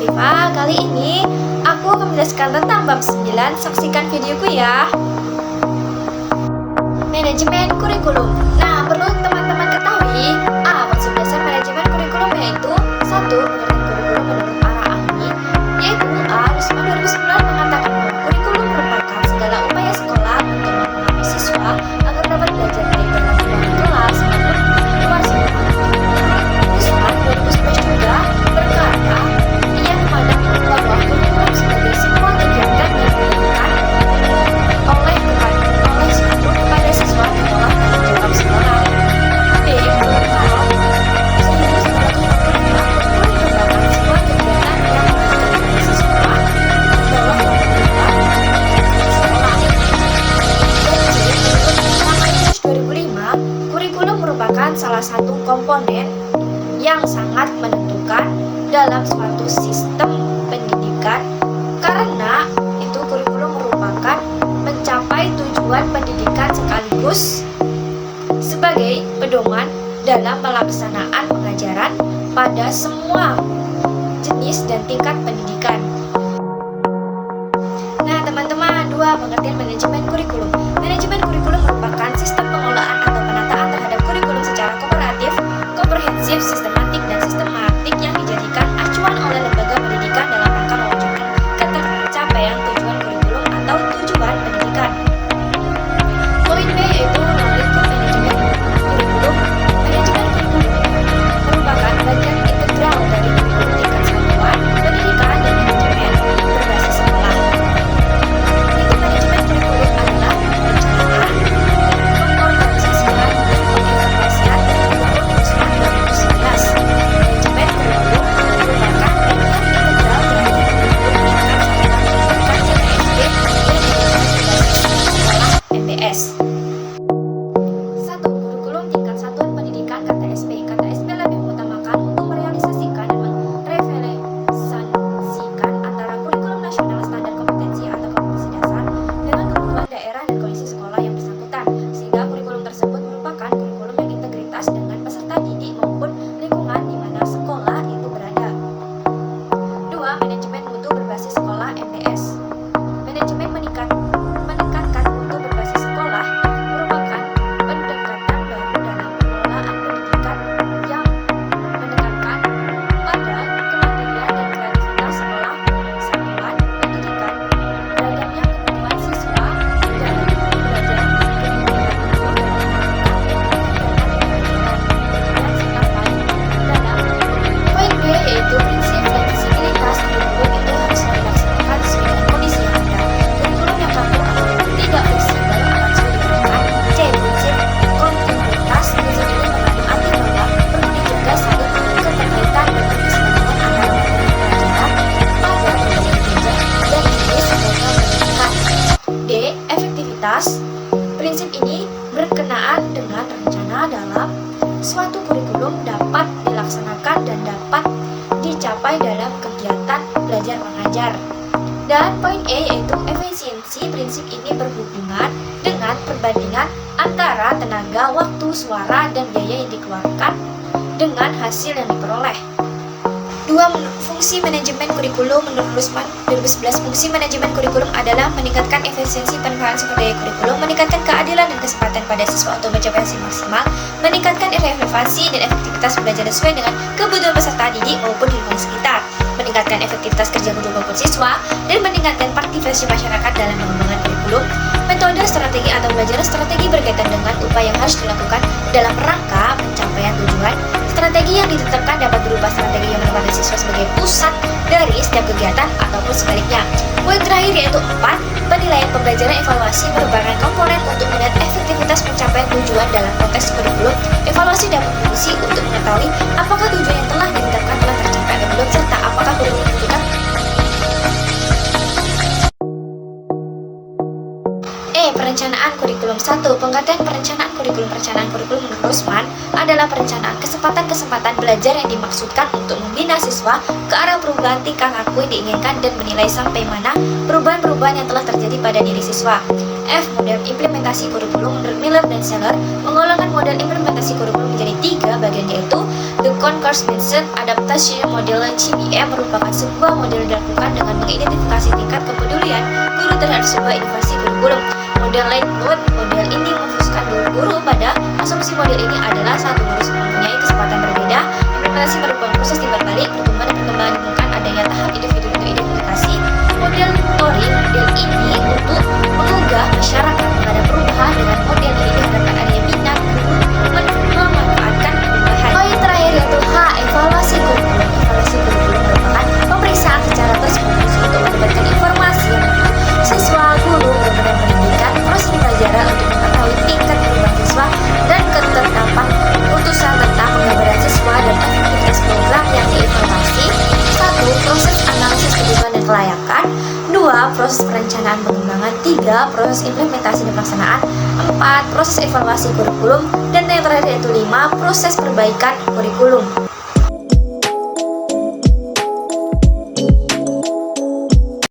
Afifah. Kali ini aku akan menjelaskan tentang bab 9. Saksikan videoku ya. Manajemen kurikulum. Nah, perlu teman-teman ketahui persebelasan manajemen kurikulum yaitu 1. Pengertian kurikulum menurut para ahli, yaitu Rusman 2009 mengatakan bahwa kurikulum merupakan segala upaya sekolah untuk mempengaruhi siswa agar dapat belajar baik dalam ruang kelas maupun luar sekolah. Rusman 2011 juga berkata ia memandang bahwa kurikulum sebagai sebuah kegiatan yang diberikan oleh guru kepada siswa di bawah tanggung jawab sekolah. B. Berkata 1945 kurikulum merupakan sebuah kegiatan yang diberikan kepada siswa di bawah tanggung jawab sekolah. Dan C. Menurut 2005 kurikulum merupakan salah satu komponen yang sangat menentukan dalam suatu sistem pendidikan karena itu kurikulum merupakan mencapai tujuan pendidikan sekaligus sebagai pedoman dalam pelaksanaan pengajaran pada semua jenis dan tingkat pendidikan. Nah, teman-teman, 2. Pengertian manajemen kurikulum. Manajemen kurikulum merupakan sistem pengelolaan atau penataan terhadap kurikulum secara kooperatif, komprehensif, sistematik, dan sistematik yang dijadikan acuan oleh lembaga pendidikan dalam rangka mewujudkan tercapaian tujuan kurikulum atau tujuan pendidikan. Poin B yaitu mengalir manajemen kurikulum. Manajemen kurikulum merupakan bagian integral dari kurikulum tingkat satuan pendidikan dan manajemen berbasis sekolah. Itu manajemen kurikulum adalah perencanaan, pengorganisasian, dan pengevaluasian kurikulum Rusman 2011. Manajemen kurikulum merupakan bagian integral dari kurikulum tingkat satuan pendidikan KTSP dan manajemen berbasis sekolah MBS. 1. Kurikulum tingkat satuan pendidikan KTSP. KTSP lebih mengutamakan untuk merealisasikan dan merefleksikan antara kurikulum nasional standar kompetensi atau kompetensi dasar dengan kebutuhan daerah dan kondisi sekolah yang bersangkutan, sehingga kurikulum tersebut merupakan kurikulum yang integritas dengan peserta didik maupun lingkungan di mana sekolah itu berada. 2. Manajemen mutu berbasis sekolah MBS. Manajemen meningkatkan mutu berbasis sekolah merupakan pendekatan baru dalam pengelolaan pendidikan yang menekankan pada kemandirian dan kreativitas sekolah, satuan pendidikan, beragamnya kebutuhan siswa, dan belajar kemudian poin B yaitu prinsip fleksibilitas kurikulum itu harus dilaksanakan sesuai dengan kondisi yang ada. Kurikulum yang kaku atau tidak fleksibel akan sulit diterapkan. C. Prinsip kontinuitas. Prinsip ini mengandung arti bahwa perlu dijaga saling keterkaitan dan kesinambungan antara materi pelajaran pada berbagai jenjang dan jenis program pendidikan. D. Efektivitas. Prinsip ini berkenaan dengan rencana dalam suatu kurikulum dapat dilaksanakan dan dapat dicapai dalam kegiatan belajar mengajar. Dan poin E yaitu efisiensi. Prinsip ini berhubungan dengan perbandingan antara tenaga, waktu, suara, dan biaya yang dikeluarkan dengan hasil yang diperoleh. 2. Fungsi manajemen kurikulum. Menurut Rusman 2011, fungsi manajemen kurikulum adalah meningkatkan efisiensi pemanfaatan sumber daya kurikulum, meningkatkan keadilan dan kesempatan pada siswa untuk mencapai hasil maksimal, meningkatkan relevansi dan efektivitas belajar sesuai dengan kebutuhan peserta didik maupun lingkungan sekitar, meningkatkan efektivitas kerja guru maupun siswa, dan meningkatkan partisipasi masyarakat dalam pengembangan kurikulum. Metode strategi atau belajar strategi berkaitan dengan upaya yang harus dilakukan dalam rangka pencapaian tujuan. Strategi yang ditetapkan dapat berupa strategi yang menempatkan siswa sebagai pusat dari setiap kegiatan ataupun sebaliknya. Poin terakhir yaitu 4. Penilaian pembelajaran evaluasi merupakan komponen untuk melihat efektivitas pencapaian tujuan dalam konteks kurikulum. Evaluasi dapat berfungsi untuk mengetahui apakah tujuan yang telah ditetapkan telah tercapai atau belum, serta apakah kurikulum menunjukkan perencanaan perencanaan kurikulum. 1. Pengertian perencanaan kurikulum. Perencanaan kurikulum menurut Rosman adalah perencanaan kesempatan-kesempatan belajar yang dimaksudkan untuk membina siswa ke arah perubahan tingkah laku yang diinginkan dan menilai sampai mana perubahan-perubahan yang telah terjadi pada diri siswa. F. Model implementasi kurikulum. Menurut Miller dan Seller, menggolongkan model implementasi kurikulum menjadi 3 bagian, yaitu the Concourse Mindset Adaptation Model CBM merupakan sebuah model dilakukan dengan mengidentifikasi tingkat kepedulian guru terhadap sebuah inovasi kurikulum. Model Lightload, model ini memfokuskan guru pada asumsi model ini adalah satu guru mempunyai kesempatan berbeda. Implementasi merupakan proses timbal-balik pertumbuhan dan perkembangan dimungkinkan adanya tahap individu untuk identifikasi. Model tutoring, model ini untuk menggugah masyarakat kepada perubahan. Dengan model ini diharapkan adanya minat guru memanfaatkan perubahan. Poin terakhir yaitu H. Evaluasi kurikulum. Evaluasi kurikulum merupakan pemeriksaan secara terus-menerus untuk mendapatkan informasi yang benar. Siswa guru benar-benar meninggikan proses pembelajaran untuk mengetahui tingkat perubahan siswa dan ketetapan keputusan tentang penggambaran siswa dan efektivitas program yang dievaluasi. 1. Proses analisis kebutuhan dan kelayakan. 2. Proses perencanaan pengembangan. 3. Proses implementasi dan pelaksanaan. 4. Proses evaluasi kurikulum. Dan yang terakhir yaitu 5. Proses perbaikan kurikulum.